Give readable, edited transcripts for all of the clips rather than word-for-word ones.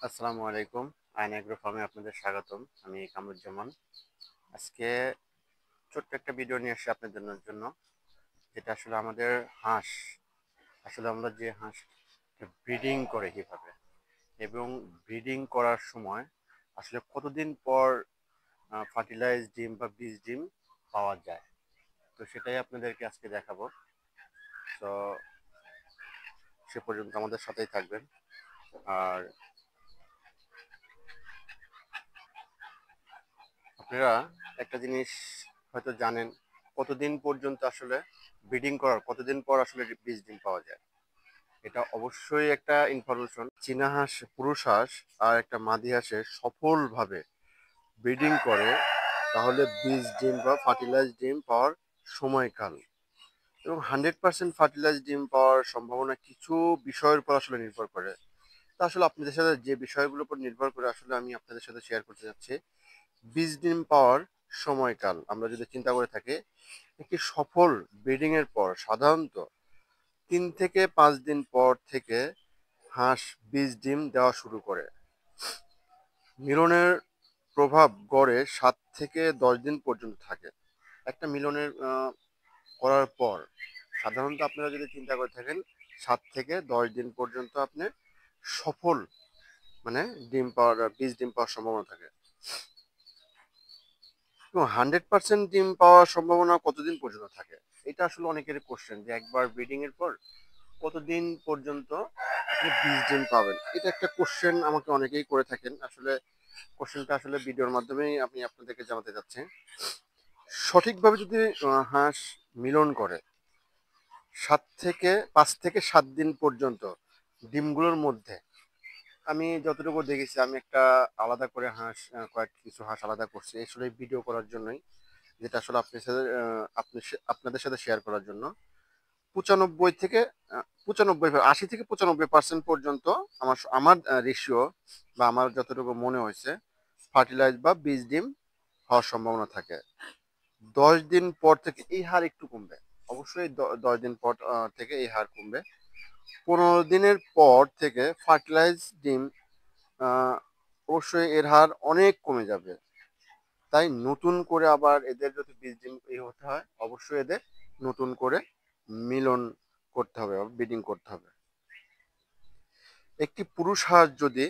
আসসালামু আলাইকুম। Ion agro ফার্মে আপনাদের স্বাগতম। আমি কামরুজ্জামান। আজকে ছোট্ট একটা ভিডিও নিয়ে আসছি আপনাদের জন্য, যেটা আসলে আমাদের হাঁস, আসলে আমরা যে হাঁস ব্রিডিং করে কিভাবে, এবং ব্রিডিং করার সময় আসলে কতদিন পর ফার্টিলাইজ ডিম বা বীজ ডিম পাওয়া যায়, তো সেটাই আপনাদেরকে আজকে দেখাবো। তো সে পর্যন্ত আমাদের সাথেই থাকবেন। আর আপনারা একটা জিনিস হয়তো জানেন, কতদিন পর্যন্ত আসলে ব্রিডিং করার কতদিন পর আসলে বীজ ডিম পাওয়া যায়। এটা অবশ্যই একটা ইনফরমেশন। চীনা হাঁস, পুরুষ হাঁস আর একটা মাদি হাঁসের সফলভাবে ব্রিডিং করে, তাহলে বীজ ডিম বা ফার্টিলাইজ ডিম পাওয়ার সময়কাল এবং 100% ফার্টিলাইজ ডিম পাওয়ার সম্ভাবনা কিছু বিষয়ের উপর আসলে নির্ভর করে। তা আসলে আপনাদের সাথে যে বিষয়গুলোর উপর নির্ভর করে আসলে আমি আপনাদের সাথে শেয়ার করতে যাচ্ছি। বীজ ডিম পাওয়ার সময়কাল আমরা যদি চিন্তা করে থাকি, একটি সফল ব্রিডিং এর পর সাধারণত 3 থেকে 5 দিন পর থেকে হাঁস বীজ ডিম দেওয়া শুরু করে। মিলনের প্রভাব গড়ে 7 থেকে 10 দিন পর্যন্ত থাকে। একটা মিলনের করার পর সাধারণত আপনারা যদি চিন্তা করে থাকেন, 7 থেকে 10 দিন পর্যন্ত আপনি সফল, মানে ডিম পাওয়ার, বীজ ডিম পাওয়ার সম্ভাবনা থাকে। এবং 100% ডিম পাওয়ার সম্ভাবনা কতদিন পর্যন্ত থাকে, এটা আসলে অনেকেরই কোশ্চেন, যে একবার ব্রিডিং এর পর কতদিন পর্যন্ত আপনি বীজ ডিম পাবেন। এটা একটা কোশ্চেন আমাকে অনেকেই করে থাকেন। আসলে কোশ্চেনটা আসলে ভিডিওর মাধ্যমেই আমি আপনাদেরকে জানাতে চাচ্ছি। সঠিকভাবে যদি হাঁস মিলন করে 5 থেকে 7 দিন পর্যন্ত ডিমগুলোর মধ্যে, আমি যতটুকু দেখেছি, আমি একটা আলাদা করে হাঁস, কিছু হাঁস আলাদা করছি আসলে ভিডিও করার জন্যই, যেটা আসলে আপনার সাথে আপনাদের সাথে শেয়ার করার জন্য। 80 থেকে 95% পর্যন্ত আমার আমার রেশিও বা আমার যতটুকু মনে হয়েছে, ফার্টিলাইজ বা বীজ ডিম হওয়ার সম্ভাবনা থাকে। 10 দিন পর থেকে এই হার একটু কমবে, অবশ্যই 10 দিন পর থেকে এই হার কমবে। 15 দিনের পর থেকে ফার্টিলাইজ ডিম, আহ, অবশ্যই এর হার অনেক কমে যাবে। তাই নতুন করে আবার এদের যদি বীজ ডিম হতে হয়, অবশ্যই এদের নতুন করে মিলন করতে হবে, ব্রিডিং করতে হবে। একটি পুরুষ হাঁস যদি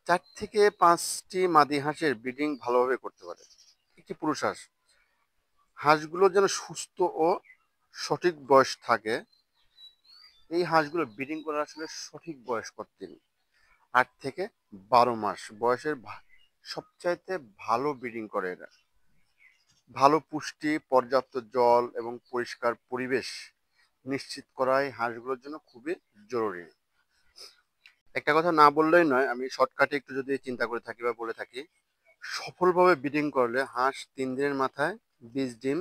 4 থেকে 5টি মাদি হাঁসের ব্রিডিং ভালোভাবে করতে পারে, একটি পুরুষ হাঁস, হাঁসগুলো যেন সুস্থ ও সঠিক বয়স থাকে। এই হাঁসগুলো ব্রিডিং করার আসলে সঠিক বয়স কতদিন? 8 থেকে 12 মাস বয়সের সবচাইতে ভালো ব্রিডিং করে এরা। ভালো পুষ্টি, পর্যাপ্ত জল এবং পরিষ্কার পরিবেশ নিশ্চিত করাই হাঁসগুলোর জন্য খুবই জরুরি। একটা কথা না বললেই নয়, আমি শর্টকাটে একটু যদি চিন্তা করে থাকি বা বলে থাকি, সফলভাবে ব্রিডিং করলে হাঁস 3 দিনের মাথায় বীজ ডিম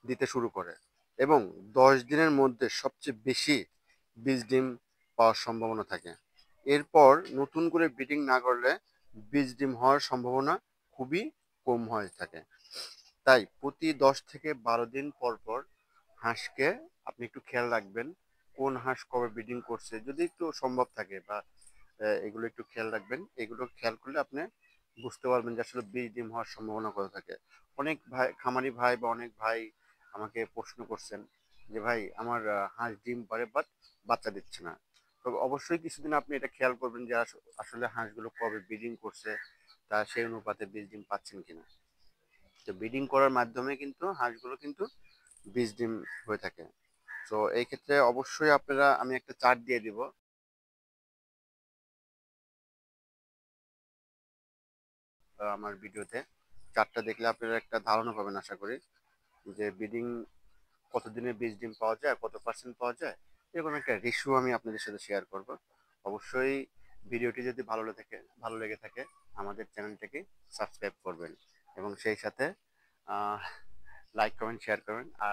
দিতে শুরু করে এবং 10 দিনের মধ্যে সবচেয়ে বেশি বীজ ডিম পাওয়ার সম্ভাবনা থাকে। এরপর নতুন করে ব্রিডিং না করলে বীজ ডিম হওয়ার সম্ভাবনা খুবই কম হয়ে থাকে। তাই প্রতি 10 থেকে 12 দিন পর পর হাঁসকে আপনি একটু খেয়াল রাখবেন, কোন হাঁস কবে ব্রিডিং করছে, যদি একটু সম্ভব থাকে, বা এগুলো একটু খেয়াল রাখবেন। এগুলো খেয়াল করলে আপনি বুঝতে পারবেন যে আসলে বীজ ডিম হওয়ার সম্ভাবনা কত থাকে। অনেক ভাই, খামারি ভাই বা অনেক ভাই আমাকে প্রশ্ন করছেন যে ভাই আমার হাঁস ডিম পারে বাট বাচ্চা দিচ্ছে না। তবে অবশ্যই কিছুদিন আপনি এটা খেয়াল করবেন যে আসলে হাঁসগুলো কবে ব্রিডিং করছে, তা সেই অনুপাতে বীজ ডিম পাচ্ছেন কিনা। তো ব্রিডিং করার মাধ্যমে কিন্তু হাঁসগুলো কিন্তু বীজ ডিম হয়ে থাকে। তো এই ক্ষেত্রে অবশ্যই আপনারা, আমি একটা চার্ট দিয়ে দিব আমার ভিডিওতে। চার্টটা দেখলে আপনারা একটা ধারণা পাবেন আশা করি, যে ব্রিডিং কতদিনে বীজ ডিম পাওয়া যায়, কত পার্সেন্ট পাওয়া যায়, এরকম একটা রেশিও আমি আপনাদের সাথে শেয়ার করব। অবশ্যই ভিডিওটি যদি ভালো লেগে থাকে, আমাদের চ্যানেলটাকে সাবস্ক্রাইব করবেন এবং সেই সাথে লাইক কমেন্ট শেয়ার করবেন। আর